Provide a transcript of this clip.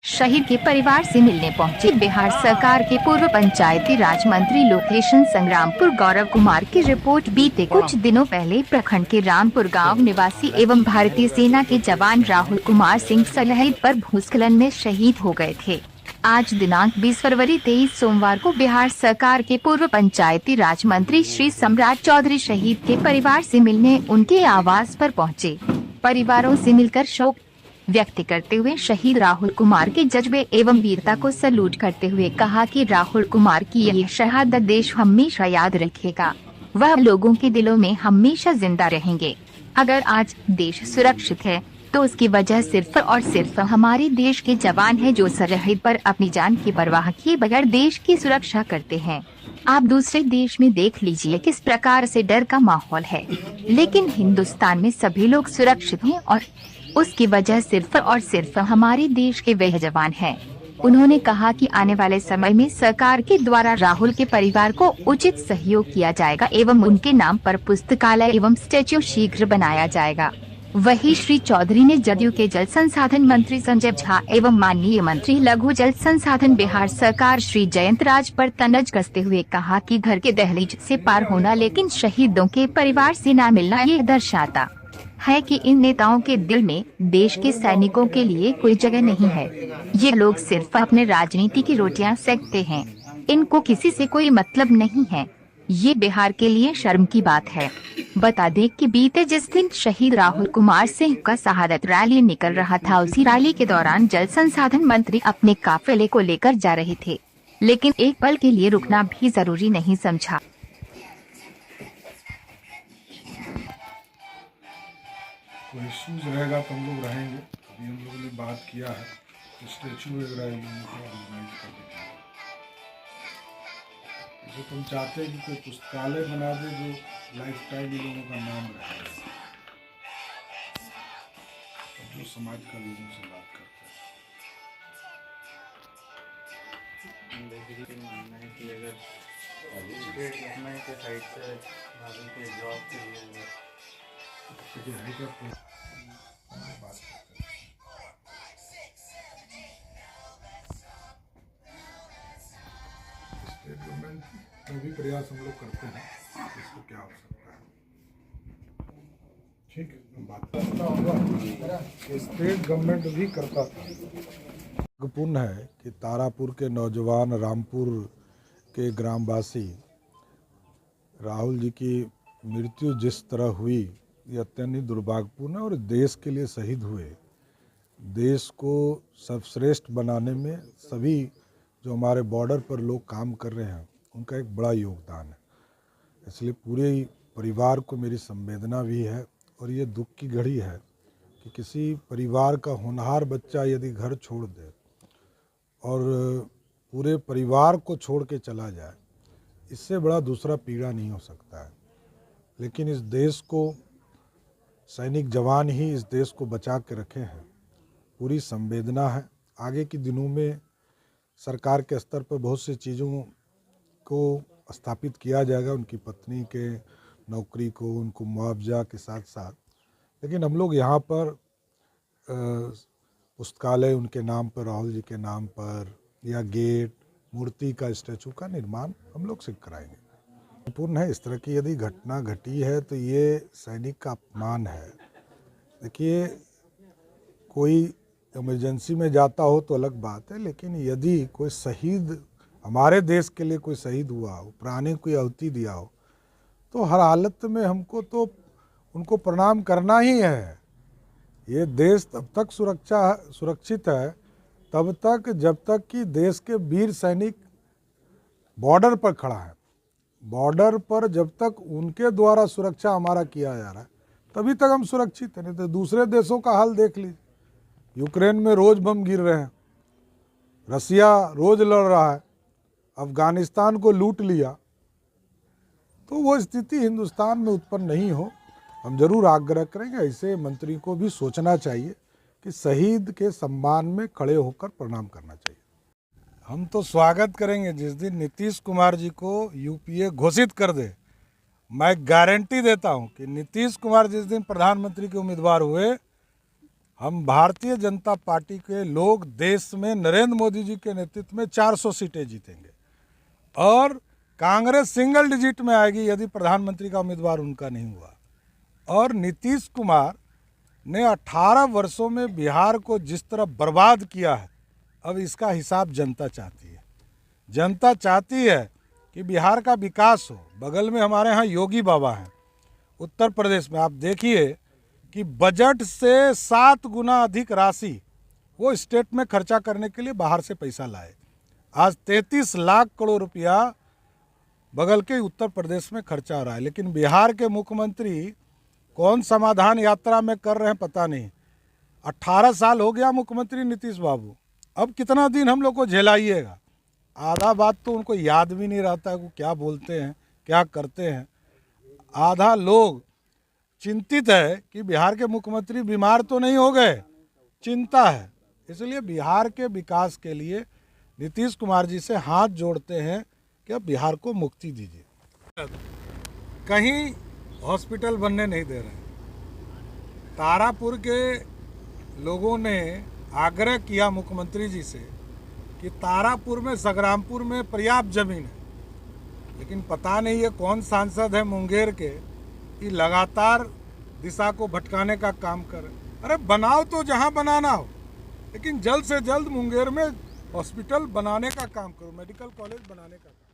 शहीद के परिवार से मिलने पहुंचे बिहार सरकार के पूर्व पंचायती राज मंत्री लोकेशन संग्रामपुर गौरव कुमार की रिपोर्ट। बीते कुछ दिनों पहले प्रखंड के रामपुर गांव निवासी एवं भारतीय सेना के जवान राहुल कुमार सिंह सलहेट पर भूस्खलन में शहीद हो गए थे। आज दिनांक 20 फरवरी 23 सोमवार को बिहार सरकार के पूर्व पंचायती राज मंत्री श्री सम्राट चौधरी शहीद के परिवार से मिलने उनके आवास पर पहुंचे। परिवारों से मिलकर शोक व्यक्त करते हुए शहीद राहुल कुमार के जज्बे एवं वीरता को सैल्यूट करते हुए कहा कि राहुल कुमार की यह शहादत देश हमेशा याद रखेगा। वह लोगों के दिलों में हमेशा जिंदा रहेंगे। अगर आज देश सुरक्षित है तो उसकी वजह सिर्फ और सिर्फ हमारे देश के जवान हैं, जो सरहद पर अपनी जान की परवाह किए बगैर देश की सुरक्षा करते हैं। आप दूसरे देश में देख लीजिए किस प्रकार से डर का माहौल है, लेकिन हिंदुस्तान में सभी लोग सुरक्षित हैं और उसकी वजह सिर्फ और सिर्फ हमारे देश के वह जवान हैं। उन्होंने कहा कि आने वाले समय में सरकार के द्वारा राहुल के परिवार को उचित सहयोग किया जाएगा एवं उनके नाम पर पुस्तकालय एवं स्टैच्यू शीघ्र बनाया जाएगा। वहीं श्री चौधरी ने जदयू के जल संसाधन मंत्री संजय झा एवं माननीय मंत्री लघु जल संसाधन बिहार सरकार श्री जयंत राज पर तंज कसते हुए कहा कि घर के दहलीज से पार होना, लेकिन शहीदों के परिवार से न मिलना ये दर्शाता है कि इन नेताओं के दिल में देश के सैनिकों के लिए कोई जगह नहीं है। ये लोग सिर्फ अपने राजनीति की रोटियां सेकते हैं, इनको किसी से कोई मतलब नहीं है। ये बिहार के लिए शर्म की बात है। बता दें कि बीते जिस दिन शहीद राहुल कुमार सिंह का शहादत रैली निकल रहा था, उसी रैली के दौरान जल संसाधन मंत्री अपने काफिले को लेकर जा रहे थे, लेकिन एक पल के लिए रुकना भी जरूरी नहीं समझा। कोई इश्यूज रहेगा तो हम लोग रहेंगे। अभी हम लोगों ने बात किया है तो स्टैचू वगैरह ऑर्गेनाइज कर देंगे। जैसे तुम चाहते हैं कि कोई पुस्तकालय बना दे जो लाइफ टाइम इन लोगों का नाम रहे, जो समाज का लोगों से बात करते हैं। बेसिकली मानना है कि अगर स्टेट गवर्नमेंट के साइड से भारत के जॉब के लिए स्टेट गवर्नमेंट में भी प्रयास हम लोग करते हैं, इसको क्या हो सकता है। ठीक है, बात करता होगा कि स्टेट गवर्नमेंट भी करता था। पूर्ण है कि तारापुर के नौजवान रामपुर के ग्रामवासी राहुल जी की मृत्यु जिस तरह हुई, ये अत्यंत दुर्भाग्यपूर्ण है और देश के लिए शहीद हुए। देश को सर्वश्रेष्ठ बनाने में सभी जो हमारे बॉर्डर पर लोग काम कर रहे हैं उनका एक बड़ा योगदान है। इसलिए पूरे परिवार को मेरी संवेदना भी है और ये दुख की घड़ी है कि किसी परिवार का होनहार बच्चा यदि घर छोड़ दे और पूरे परिवार को छोड़ के चला जाए, इससे बड़ा दूसरा पीड़ा नहीं हो सकता है। लेकिन इस देश को सैनिक जवान ही इस देश को बचा के रखे हैं। पूरी संवेदना है। आगे के दिनों में सरकार के स्तर पर बहुत सी चीज़ों को स्थापित किया जाएगा, उनकी पत्नी के नौकरी को, उनको मुआवजा के साथ साथ। लेकिन हम लोग यहाँ पर पुस्तकालय उनके नाम पर, राहुल जी के नाम पर, या गेट, मूर्ति का, स्टैचू का निर्माण हम लोग सिर्फ कराएंगे। पूर्ण है। इस तरह की यदि घटना घटी है तो ये सैनिक का अपमान है। देखिए, कोई इमरजेंसी में जाता हो तो अलग बात है, लेकिन यदि कोई शहीद हमारे देश के लिए कोई शहीद हुआ हो, प्राणी कोई आहुति दिया हो, तो हर हालत में हमको तो उनको प्रणाम करना ही है। ये देश तब तक सुरक्षित है तब तक जब तक कि देश के वीर सैनिक बॉर्डर पर खड़ा है। बॉर्डर पर जब तक उनके द्वारा सुरक्षा हमारा किया जा रहा है तभी तक हम सुरक्षित हैं। नहीं तो दूसरे देशों का हाल देख लीजिए। यूक्रेन में रोज बम गिर रहे हैं, रसिया रोज लड़ रहा है, अफगानिस्तान को लूट लिया। तो वो स्थिति हिंदुस्तान में उत्पन्न नहीं हो। हम जरूर आग्रह करेंगे, ऐसे मंत्री को भी सोचना चाहिए कि शहीद के सम्मान में खड़े होकर प्रणाम करना चाहिए। हम तो स्वागत करेंगे जिस दिन नीतीश कुमार जी को यूपीए घोषित कर दे। मैं गारंटी देता हूं कि नीतीश कुमार जिस दिन प्रधानमंत्री के उम्मीदवार हुए हम भारतीय जनता पार्टी के लोग देश में नरेंद्र मोदी जी के नेतृत्व में 400 सीटें जीतेंगे और कांग्रेस सिंगल डिजिट में आएगी यदि प्रधानमंत्री का उम्मीदवार उनका नहीं हुआ। और नीतीश कुमार ने 18 वर्षों में बिहार को जिस तरह बर्बाद किया है, अब इसका हिसाब जनता चाहती है। जनता चाहती है कि बिहार का विकास हो। बगल में हमारे यहाँ योगी बाबा हैं। उत्तर प्रदेश में आप देखिए कि बजट से 7 गुना अधिक राशि वो स्टेट में खर्चा करने के लिए बाहर से पैसा लाए। आज 33 लाख करोड़ रुपया बगल के उत्तर प्रदेश में खर्चा हो रहा है, लेकिन बिहार के मुख्यमंत्री कौन समाधान यात्रा में कर रहे हैं पता नहीं। 18 साल हो गया मुख्यमंत्री नीतीश बाबू, अब कितना दिन हम लोग को झेलाइएगा। आधा बात तो उनको याद भी नहीं रहता है वो क्या बोलते हैं क्या करते हैं। आधा लोग चिंतित है कि बिहार के मुख्यमंत्री बीमार तो नहीं हो गए, चिंता है। इसलिए बिहार के विकास के लिए नीतीश कुमार जी से हाथ जोड़ते हैं कि अब बिहार को मुक्ति दीजिए। कहीं हॉस्पिटल बनने नहीं दे रहे। तारापुर के लोगों ने आग्रह किया मुख्यमंत्री जी से कि तारापुर में संग्रामपुर में पर्याप्त जमीन है, लेकिन पता नहीं ये कौन सांसद है मुंगेर के कि लगातार दिशा को भटकाने का काम करे। अरे बनाओ तो जहां बनाना हो, लेकिन जल्द से जल्द मुंगेर में हॉस्पिटल बनाने का काम करो, मेडिकल कॉलेज बनाने का काम।